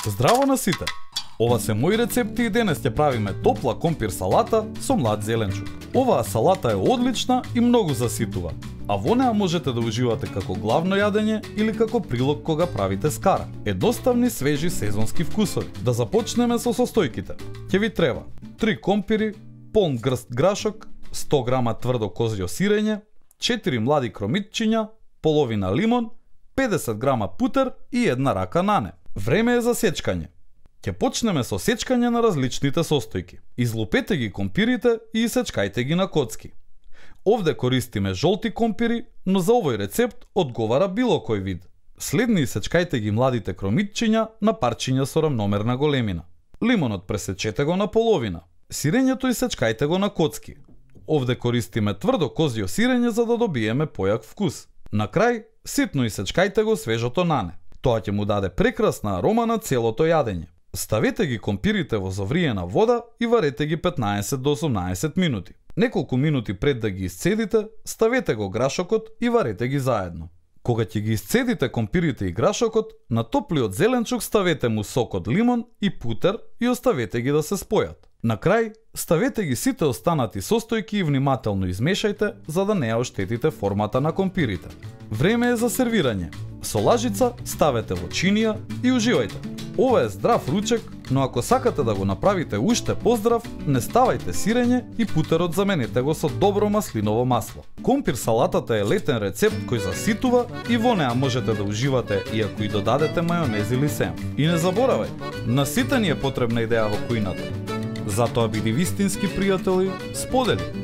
Здраво на сите! Ова се мои рецепти и денес ќе правиме топла компир салата со млад зеленчук. Оваа салата е одлична и многу заситува, а во неа можете да уживате како главно јадење или како прилог кога правите скара. Едноставни, свежи сезонски вкусови. Да започнеме со состојките. Ќе ви треба 3 компири, полн грст грашок, 100 грама тврдо козјо сирење, 4 млади кромитчиња, половина лимон, 50 грама путер и една рака нане. Време е за сечкање. Ќе почнеме со сечкање на различните состојки. Излупете ги компирите и исечкајте ги на коцки. Овде користиме жолти компири, но за овој рецепт одговара било кој вид. Следни исечкајте ги младите кромитчиња на парчиња со рамномерна големина. Лимонот пресечете го на половина. Сирењето исечкајте го на коцки. Овде користиме тврдо козјо сирење за да добиеме појак вкус. На крај, ситно исечкајте го свежото нане. Тоа ќе му даде прекрасна арома на целото јадење. Ставете ги компирите во завриена вода и варете ги 15 до 18 минути. Неколку минути пред да ги исцедите, ставете го грашокот и варете ги заедно. Кога ќе ги исцедите компирите и грашокот, на топлиот зеленчук ставете му сок од лимон и путер и оставете ги да се спојат. На крај, ставете ги сите останати состојки и внимателно измешајте за да не ја оштетите формата на компирите. Време е за сервирање. Со лажица ставете во чинија и уживајте. Ова е здрав ручек, но ако сакате да го направите уште поздрав, не ставајте сирење и путерот заменете го со добро маслиново масло. Компир салатата е летен рецепт кој заситува и во неа можете да уживате и ако и додадете мајонез или сем. И не заборавај, на сите ни е потребна идеја во кујната. Затоа биди вистински пријатели, сподели.